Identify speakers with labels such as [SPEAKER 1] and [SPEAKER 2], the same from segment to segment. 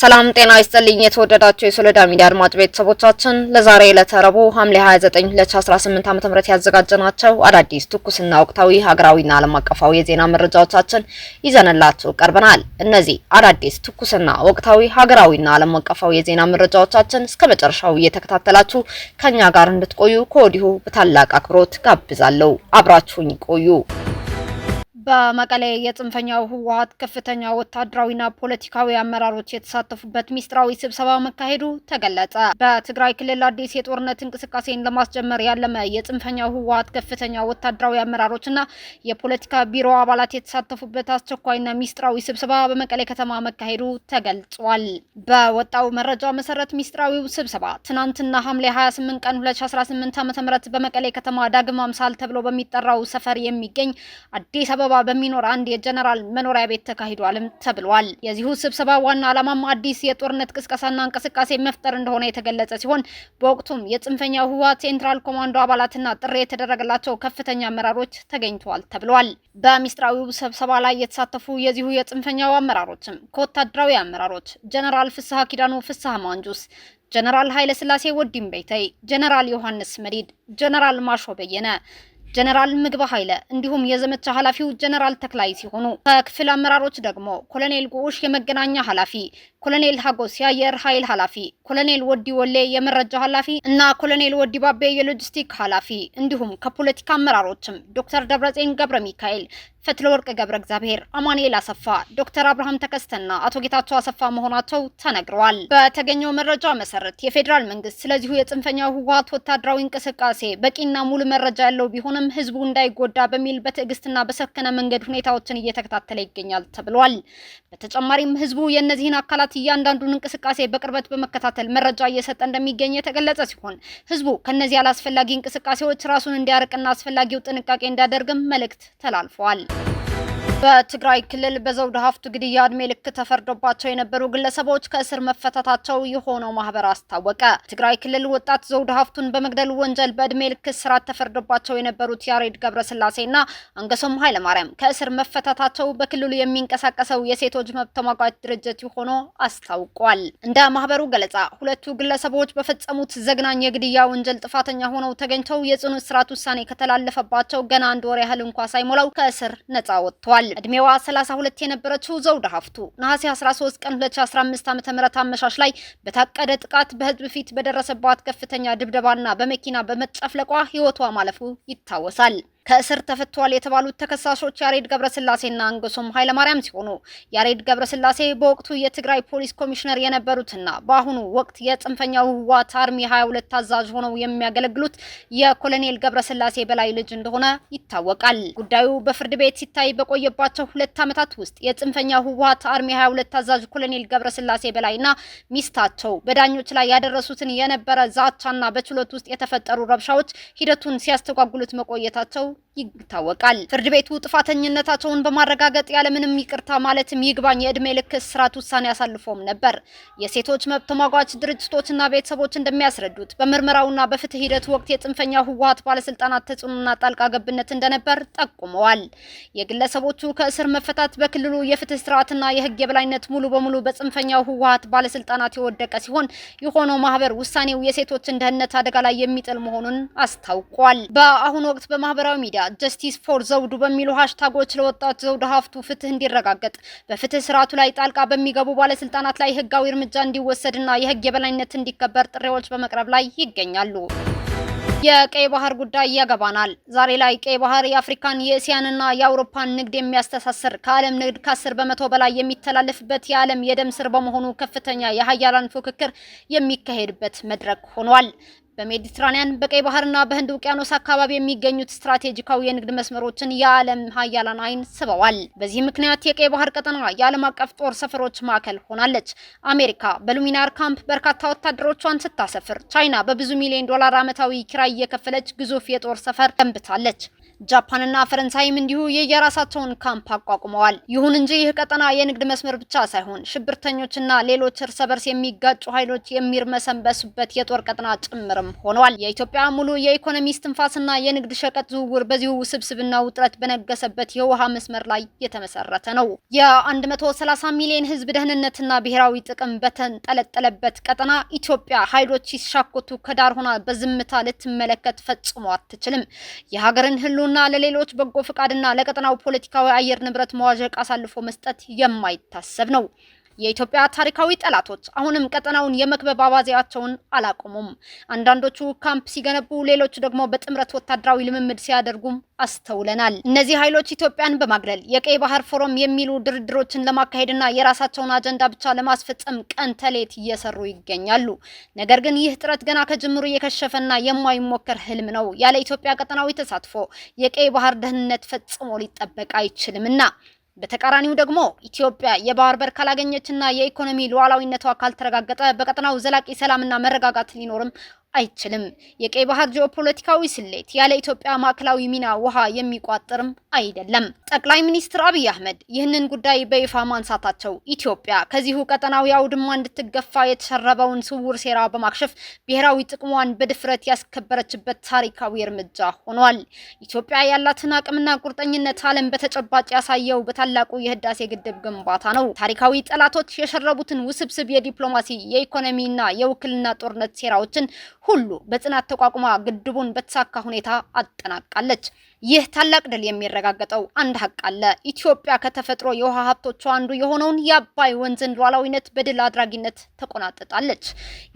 [SPEAKER 1] ሰላም ጤና ይስጥልኝ የተወደዳችሁ የሶሎዳ ሚዲያ አድማጭ ቤተሰቦቻችን ለዛሬ ለተረቡ ሐምሌ 29 2018 ዓ.ም ያዘጋጀናቸው አዳዲስ ትኩስና ወቅታዊ ሀገራዊና ዓለም አቀፋዊ የዜና መረጃዎቻችን ይዘንላችሁ ቀርበናል። እነዚህ አዳዲስ ትኩስና ወቅታዊ ሀገራዊና ዓለም አቀፋዊ የዜና መረጃዎቻችን እስከ መጨረሻው እየተከታተላችሁ ከኛ ጋር እንድትቆዩ ከወዲሁ በታላቅ አክብሮት ጋብዛለሁ። አብራችሁኝ ቆዩ። በመቀሌ የጽንፈኛው ህወሓት ከፍተኛ ወታደራዊና ፖለቲካዊ አመራሮች የተሳተፉበት ሚስጥራዊ ስብሰባ መካሄዱ ተገለጸ። በትግራይ ክልል አዲስ የጦርነት እንቅስቃሴን ለማስጀመር ያለመ የጽንፈኛው ህወሓት ከፍተኛ ወታደራዊ አመራሮችና የፖለቲካ ቢሮ አባላት የተሳተፉበት አስቸኳይና ሚስጥራዊ ስብሰባ በመቀሌ ከተማ መካሄዱ ተገልጿል። በወጣው መረጃ መሰረት ሚስጥራዊው ስብሰባ ትናንትና ሐምሌ 28 ቀን 2018 ዓ.ም በመቀሌ ከተማ ዳግም አምሳል ተብሎ በሚጠራው ሰፈር የሚገኝ አዲስ አበባ በሚኖር አንድ የጀነራል መኖሪያ ቤት ተካሂዷልም ተብሏል። የዚሁ ስብሰባ ዋና ዓላማም አዲስ የጦርነት ቅስቀሳና እንቅስቃሴ መፍጠር እንደሆነ የተገለጸ ሲሆን በወቅቱም የጽንፈኛው ህወሓት ሴንትራል ኮማንዶ አባላትና ጥሪ የተደረገላቸው ከፍተኛ አመራሮች ተገኝተዋል ተብሏል። በሚስጥራዊው ስብሰባ ላይ የተሳተፉ የዚሁ የጽንፈኛው አመራሮችም ከወታደራዊ አመራሮች ጀነራል ፍስሐ ኪዳኑ ፍስሐ ማንጁስ፣ ጀነራል ኃይለ ሥላሴ ወዲም ቤተይ፣ ጀነራል ዮሐንስ መዲድ፣ ጀነራል ማሾ በየነ፣ ጀነራል ምግባ ኃይለ እንዲሁም የዘመቻ ኃላፊው ጀነራል ተክላይ ሲሆኑ ከክፍል አመራሮች ደግሞ ኮሎኔል ጉሽ የመገናኛ ኃላፊ፣ ኮሎኔል ሀጎስ የአየር ኃይል ኃላፊ፣ ኮሎኔል ወዲ ወሌ የመረጃ ኃላፊ እና ኮሎኔል ወዲ ባቤ የሎጂስቲክ ኃላፊ እንዲሁም ከፖለቲካ አመራሮችም ዶክተር ደብረጽዮን ገብረ ሚካኤል፣ ፈትለወርቅ ገብረ እግዚአብሔር፣ አማኑኤል አሰፋ፣ ዶክተር አብርሃም ተከስተና አቶ ጌታቸው አሰፋ መሆናቸው ተነግረዋል። በተገኘው መረጃ መሰረት የፌዴራል መንግስት ስለዚሁ የጽንፈኛው ህወሓት ወታደራዊ እንቅስቃሴ በቂና ሙሉ መረጃ ያለው ቢሆንም ህዝቡ እንዳይጎዳ በሚል በትዕግስትና በሰከነ መንገድ ሁኔታዎችን እየተከታተለ ይገኛል ተብሏል። በተጨማሪም ህዝቡ የእነዚህን አካላት እያንዳንዱን እንቅስቃሴ በቅርበት በመከታተል መረጃ እየሰጠ እንደሚገኝ የተገለጸ ሲሆን ህዝቡ ከነዚህ አላስፈላጊ እንቅስቃሴዎች ራሱን እንዲያርቅና አስፈላጊው ጥንቃቄ እንዲያደርግም መልእክት ተላልፈዋል። በትግራይ ክልል በዘውድ ሀፍቱ ግድያ እድሜ ልክ ተፈርዶባቸው የነበሩ ግለሰቦች ከእስር መፈታታቸው የሆነው ማህበር አስታወቀ። ትግራይ ክልል ወጣት ዘውድ ሀፍቱን በመግደል ወንጀል በእድሜ ልክ እስራት ተፈርዶባቸው የነበሩት ያሬድ ገብረስላሴና አንገሶም ኃይለማርያም ከእስር መፈታታቸው በክልሉ የሚንቀሳቀሰው የሴቶች መብት ተሟጋች ድርጅት የሆነው አስታውቋል። እንደ ማህበሩ ገለጻ ሁለቱ ግለሰቦች በፈጸሙት ዘግናኝ የግድያ ወንጀል ጥፋተኛ ሆነው ተገኝተው የጽኑ እስራት ውሳኔ ከተላለፈባቸው ገና አንድ ወር ያህል እንኳ ሳይሞላው ከእስር ነጻ ወጥተዋል። እድሜዋ 32 የነበረችው ዘውድ ሀፍቱ ነሐሴ 13 ቀን 2015 ዓ.ም አመሻሽ ላይ በታቀደ ጥቃት በህዝብ ፊት በደረሰባት ከፍተኛ ድብደባና በመኪና በመጨፍለቋ ህይወቷ ማለፉ ይታወሳል። ከእስር ተፈቷል የተባሉት ተከሳሾች ያሬድ ገብረስላሴና አንገሶም ኃይለማርያም ሲሆኑ ያሬድ ገብረስላሴ በወቅቱ የትግራይ ፖሊስ ኮሚሽነር የነበሩትና በአሁኑ ወቅት የጽንፈኛው ህወሓት አርሚ 22 አዛዥ ሆነው የሚያገለግሉት የኮሎኔል ገብረስላሴ በላይ ልጅ እንደሆነ ይታወቃል። ጉዳዩ በፍርድ ቤት ሲታይ በቆየባቸው 2 ዓመታት ውስጥ የጽንፈኛው ህወሓት አርሚ 22 አዛዥ ኮሎኔል ገብረስላሴ በላይና ሚስታቸው በዳኞች ላይ ያደረሱትን የነበረ ዛቻና በችሎት ውስጥ የተፈጠሩ ረብሻዎች ሂደቱን ሲያስተጓጉሉት መቆየታቸው ይታወቃል። ፍርድ ቤቱ ጥፋተኝነታቸውን በማረጋገጥ ያለምንም ይቅርታ ማለትም ይግባኝ የእድሜ ልክ እስራት ውሳኔ አሳልፎም ነበር። የሴቶች መብት ተሟጋች ድርጅቶችና ቤተሰቦች እንደሚያስረዱት በምርመራውና በፍትህ ሂደቱ ወቅት የጽንፈኛው ህወሓት ባለስልጣናት ተጽዕኖና ጣልቃ ገብነት እንደነበር ጠቁመዋል። የግለሰቦቹ ከእስር መፈታት በክልሉ የፍትህ ስርዓትና የህግ የበላይነት ሙሉ በሙሉ በጽንፈኛው ህወሓት ባለስልጣናት የወደቀ ሲሆን የሆነው ማህበር ውሳኔው የሴቶችን ደህንነት አደጋ ላይ የሚጥል መሆኑን አስታውቋል። በአሁኑ ወቅት በማህበራዊ ሚዲያ ጀስቲስ ፎር ዘውዱ በሚሉ ሃሽታጎች ለወጣት ዘውድ ሀፍቱ ፍትህ እንዲረጋገጥ በፍትህ ስርዓቱ ላይ ጣልቃ በሚገቡ ባለስልጣናት ላይ ህጋዊ እርምጃ እንዲወሰድና የህግ የበላይነት እንዲከበር ጥሪዎች በመቅረብ ላይ ይገኛሉ። የቀይ ባህር ጉዳይ ያገባናል። ዛሬ ላይ ቀይ ባህር የአፍሪካን የእስያንና የአውሮፓን ንግድ የሚያስተሳስር ከዓለም ንግድ ከ10% በላይ የሚተላለፍበት የዓለም የደም ስር በመሆኑ ከፍተኛ የሀያላን ፉክክር የሚካሄድበት መድረክ ሆኗል። በሜዲትራኒያን በቀይ ባህርና በህንድ ውቅያኖስ አካባቢ የሚገኙት ስትራቴጂካዊ የንግድ መስመሮችን የዓለም ሀያላን አይን ስበዋል። በዚህ ምክንያት የቀይ ባህር ቀጠና የዓለም አቀፍ ጦር ሰፈሮች ማዕከል ሆናለች። አሜሪካ በሉሚናር ካምፕ በርካታ ወታደሮቿን ስታሰፍር፣ ቻይና በብዙ ሚሊዮን ዶላር ዓመታዊ ኪራይ የከፈለች ግዙፍ የጦር ሰፈር ገንብታለች።
[SPEAKER 2] ጃፓንና ፈረንሳይም እንዲሁ የየራሳቸውን ካምፕ አቋቁመዋል። ይሁን እንጂ ይህ ቀጠና የንግድ መስመር ብቻ ሳይሆን ሽብርተኞችና ሌሎች እርስ በርስ የሚጋጩ ኃይሎች የሚርመሰንበሱበት የጦር ቀጠና ጭምርም ሆነዋል። የኢትዮጵያ ሙሉ የኢኮኖሚ እስትንፋስና የንግድ ሸቀጥ ዝውውር በዚሁ ውስብስብና ውጥረት በነገሰበት የውሃ መስመር ላይ የተመሰረተ ነው። የ130 ሚሊዮን ሕዝብ ደህንነትና ብሔራዊ ጥቅም በተንጠለጠለበት ቀጠና ኢትዮጵያ ኃይሎች ሲሻኮቱ ከዳር ሆና በዝምታ ልትመለከት ፈጽሞ አትችልም። የሀገርን ህልውና ለሌሎች በጎ ፈቃድና ለቀጠናው ፖለቲካዊ አየር ንብረት መዋዠቅ አሳልፎ መስጠት የማይታሰብ ነው። የኢትዮጵያ ታሪካዊ ጠላቶች አሁንም ቀጠናውን የመክበብ አባዜያቸውን አላቆሙም። አንዳንዶቹ ካምፕ ሲገነቡ፣ ሌሎች ደግሞ በጥምረት ወታደራዊ ልምምድ ሲያደርጉም አስተውለናል። እነዚህ ኃይሎች ኢትዮጵያን በማግለል የቀይ ባህር ፎረም የሚሉ ድርድሮችን ለማካሄድና የራሳቸውን አጀንዳ ብቻ ለማስፈጸም ቀን ተሌት እየሰሩ ይገኛሉ። ነገር ግን ይህ ጥረት ገና ከጅምሩ የከሸፈና የማይሞከር ህልም ነው። ያለ ኢትዮጵያ ቀጠናዊ ተሳትፎ የቀይ ባህር ደህንነት ፈጽሞ ሊጠበቅ አይችልምና በተቃራኒው ደግሞ ኢትዮጵያ የባህር በር ካላገኘችና የኢኮኖሚ ሉዓላዊነቷ ካልተረጋገጠ በቀጠናው ዘላቂ ሰላምና መረጋጋት ሊኖርም አይችልም። የቀይ ባህር ጂኦፖለቲካዊ ስሌት ያለ ኢትዮጵያ ማዕከላዊ ሚና ውሃ የሚቋጥርም አይደለም። ጠቅላይ ሚኒስትር አብይ አህመድ ይህንን ጉዳይ በይፋ ማንሳታቸው ኢትዮጵያ ከዚሁ ቀጠናዊ አውድማ እንድትገፋ የተሸረበውን ስውር ሴራ በማክሸፍ ብሔራዊ ጥቅሟን በድፍረት ያስከበረችበት ታሪካዊ እርምጃ ሆኗል። ኢትዮጵያ ያላትን አቅምና ቁርጠኝነት ዓለም በተጨባጭ ያሳየው በታላቁ የህዳሴ ግድብ ግንባታ ነው። ታሪካዊ ጠላቶች የሸረቡትን ውስብስብ የዲፕሎማሲ የኢኮኖሚና የውክልና ጦርነት ሴራዎችን ሁሉ በጽናት ተቋቁማ ግድቡን በተሳካ ሁኔታ አጠናቃለች። ይህ ታላቅ ድል የሚረጋገጠው አንድ ሀቅ አለ። ኢትዮጵያ ከተፈጥሮ የውሃ ሀብቶቿ አንዱ የሆነውን የአባይ ወንዝን ሉዓላዊነት በድል አድራጊነት ተቆናጥጣለች።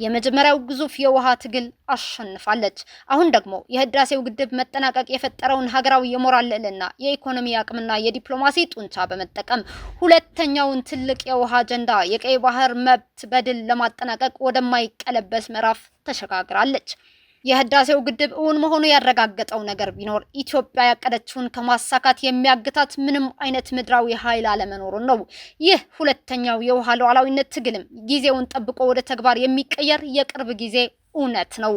[SPEAKER 2] የመጀመሪያው ግዙፍ የውሃ ትግል አሸንፋለች። አሁን ደግሞ የህዳሴው ግድብ መጠናቀቅ የፈጠረውን ሀገራዊ የሞራል ልዕልና፣ የኢኮኖሚ አቅምና የዲፕሎማሲ ጡንቻ በመጠቀም ሁለተኛውን ትልቅ የውሃ አጀንዳ የቀይ ባህር መብት በድል ለማጠናቀቅ ወደማይቀለበስ ምዕራፍ ተሸጋግራለች። የህዳሴው ግድብ እውን መሆኑ ያረጋገጠው ነገር ቢኖር ኢትዮጵያ ያቀደችውን ከማሳካት የሚያግታት ምንም አይነት ምድራዊ ኃይል አለመኖሩን ነው። ይህ ሁለተኛው የውሃ ሉዓላዊነት ትግልም ጊዜውን ጠብቆ ወደ ተግባር የሚቀየር የቅርብ ጊዜ እውነት ነው።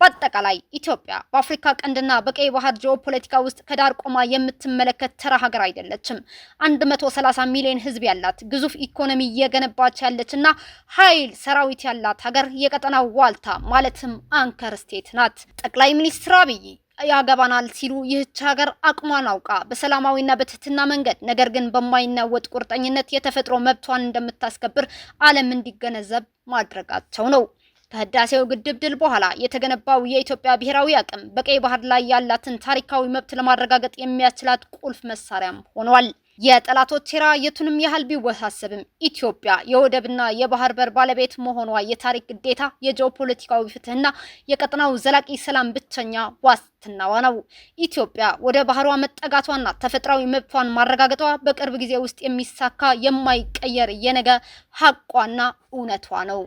[SPEAKER 2] በአጠቃላይ ኢትዮጵያ በአፍሪካ ቀንድና በቀይ ባህር ጂኦፖለቲካ ውስጥ ከዳር ቆማ የምትመለከት ተራ ሀገር አይደለችም። 130 ሚሊዮን ህዝብ ያላት ግዙፍ ኢኮኖሚ እየገነባች ያለችና ኃይል ሰራዊት ያላት ሀገር፣ የቀጠናው ዋልታ ማለትም አንከር ስቴት ናት። ጠቅላይ ሚኒስትር አብይ ያገባናል ሲሉ ይህች ሀገር አቅሟን አውቃ በሰላማዊና በትህትና መንገድ ነገር ግን በማይናወጥ ቁርጠኝነት የተፈጥሮ መብቷን እንደምታስከብር ዓለም እንዲገነዘብ ማድረጋቸው ነው። ከህዳሴው ግድብ ድል በኋላ የተገነባው የኢትዮጵያ ብሔራዊ አቅም በቀይ ባህር ላይ ያላትን ታሪካዊ መብት ለማረጋገጥ የሚያስችላት ቁልፍ መሳሪያም ሆኗል። የጠላቶች ሴራ የቱንም ያህል ቢወሳሰብም ኢትዮጵያ የወደብና የባህር በር ባለቤት መሆኗ የታሪክ ግዴታ፣ የጂኦፖለቲካዊ ፍትህና የቀጠናው ዘላቂ ሰላም ብቸኛ ዋስትናዋ ነው። ኢትዮጵያ ወደ ባህሯ መጠጋቷና ተፈጥሯዊ መብቷን ማረጋገጧ በቅርብ ጊዜ ውስጥ የሚሳካ የማይቀየር የነገ ሀቋና እውነቷ ነው።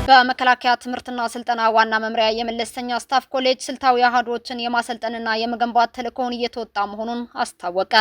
[SPEAKER 2] በመከላከያ ትምህርትና ስልጠና ዋና መምሪያ የመለስተኛ ስታፍ ኮሌጅ ስልታዊ አሃዶችን የማሰልጠንና የመገንባት ተልዕኮውን እየተወጣ መሆኑን አስታወቀ።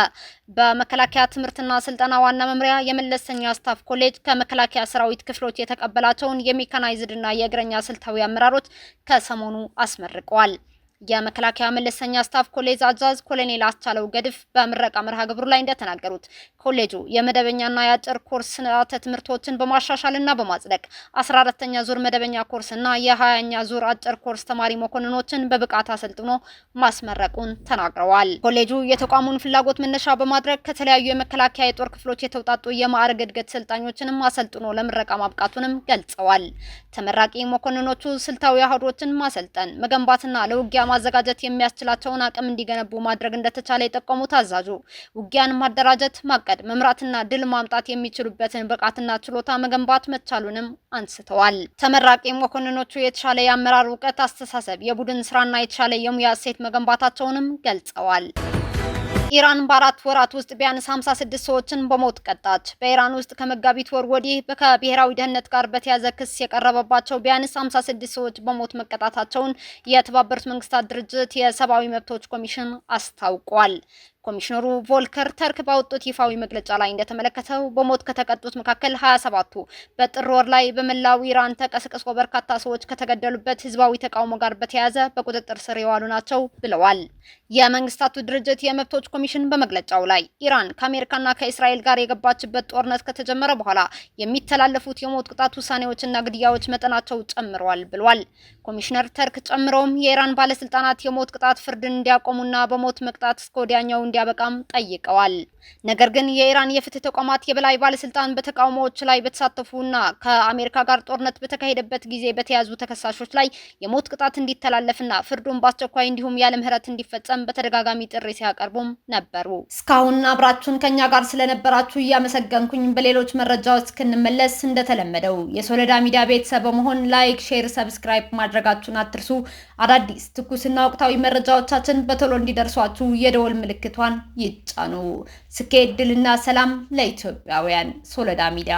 [SPEAKER 2] በመከላከያ ትምህርትና ስልጠና ዋና መምሪያ የመለስተኛ ስታፍ ኮሌጅ ከመከላከያ ሰራዊት ክፍሎች የተቀበላቸውን የሜካናይዝድና የእግረኛ ስልታዊ አመራሮች ከሰሞኑ አስመርቀዋል። የመከላከያ መለስተኛ ስታፍ ኮሌጅ አዛዥ ኮሎኔል አስቻለው ገድፍ በምረቃ መርሃ ግብሩ ላይ እንደተናገሩት ኮሌጁ የመደበኛና የአጭር ኮርስ ስርዓተ ትምህርቶችን በማሻሻልና በማጽደቅ 14ኛ ዙር መደበኛ ኮርስና የ20ኛ ዙር አጭር ኮርስ ተማሪ መኮንኖችን በብቃት አሰልጥኖ ማስመረቁን ተናግረዋል። ኮሌጁ የተቋሙን ፍላጎት መነሻ በማድረግ ከተለያዩ የመከላከያ የጦር ክፍሎች የተውጣጡ የማዕረግ እድገት ሰልጣኞችንም አሰልጥኖ ለምረቃ ማብቃቱንም ገልጸዋል። ተመራቂ መኮንኖቹ ስልታዊ አሃዶችን ማሰልጠን፣ መገንባትና ለውጊያ ማዘጋጀት የሚያስችላቸውን አቅም እንዲገነቡ ማድረግ እንደተቻለ የጠቆሙት አዛዡ ውጊያን ማደራጀት፣ ማቀድ፣ መምራትና ድል ማምጣት የሚችሉበትን ብቃትና ችሎታ መገንባት መቻሉንም አንስተዋል። ተመራቂ መኮንኖቹ የተሻለ የአመራር እውቀት፣ አስተሳሰብ፣ የቡድን ስራና የተሻለ የሙያ እሴት መገንባታቸውንም ገልጸዋል። ኢራን በ4 ወራት ውስጥ ቢያንስ 56 ሰዎችን በሞት ቀጣች። በኢራን ውስጥ ከመጋቢት ወር ወዲህ ከብሔራዊ ደህንነት ጋር በተያያዘ ክስ የቀረበባቸው ቢያንስ 56 ሰዎች በሞት መቀጣታቸውን የተባበሩት መንግስታት ድርጅት የሰብአዊ መብቶች ኮሚሽን አስታውቋል። ኮሚሽነሩ ቮልከር ተርክ ባወጡት ይፋዊ መግለጫ ላይ እንደተመለከተው በሞት ከተቀጡት መካከል 27ቱ በጥር ወር ላይ በመላው ኢራን ተቀስቅሶ በርካታ ሰዎች ከተገደሉበት ህዝባዊ ተቃውሞ ጋር በተያያዘ በቁጥጥር ስር የዋሉ ናቸው ብለዋል። የመንግስታቱ ድርጅት የመብቶች ኮሚሽን በመግለጫው ላይ ኢራን ከአሜሪካና ከእስራኤል ጋር የገባችበት ጦርነት ከተጀመረ በኋላ የሚተላለፉት የሞት ቅጣት ውሳኔዎችና ግድያዎች መጠናቸው ጨምረዋል ብሏል። ኮሚሽነር ተርክ ጨምረውም የኢራን ባለስልጣናት የሞት ቅጣት ፍርድን እንዲያቆሙና በሞት መቅጣት እስከ ወዲያኛው እንዲያበቃም ጠይቀዋል። ነገር ግን የኢራን የፍትህ ተቋማት የበላይ ባለስልጣን በተቃውሞዎች ላይ በተሳተፉና ከአሜሪካ ጋር ጦርነት በተካሄደበት ጊዜ በተያዙ ተከሳሾች ላይ የሞት ቅጣት እንዲተላለፍና ፍርዱን በአስቸኳይ እንዲሁም ያለ ምህረት እንዲፈጸም በተደጋጋሚ ጥሪ ሲያቀርቡም ነበሩ። እስካሁን አብራችሁን ከኛ ጋር ስለነበራችሁ እያመሰገንኩኝ በሌሎች መረጃዎች እስክንመለስ እንደተለመደው የሶለዳ ሚዲያ ቤተሰብ በመሆን ላይክ፣ ሼር፣ ሰብስክራይብ ማድረጋችሁን አትርሱ። አዳዲስ ትኩስና ወቅታዊ መረጃዎቻችን በቶሎ እንዲደርሷችሁ የደወል ምልክቷን ይጫኑ። ስኬት፣ ድልና ሰላም ለኢትዮጵያውያን። ሶለዳ ሚዲያ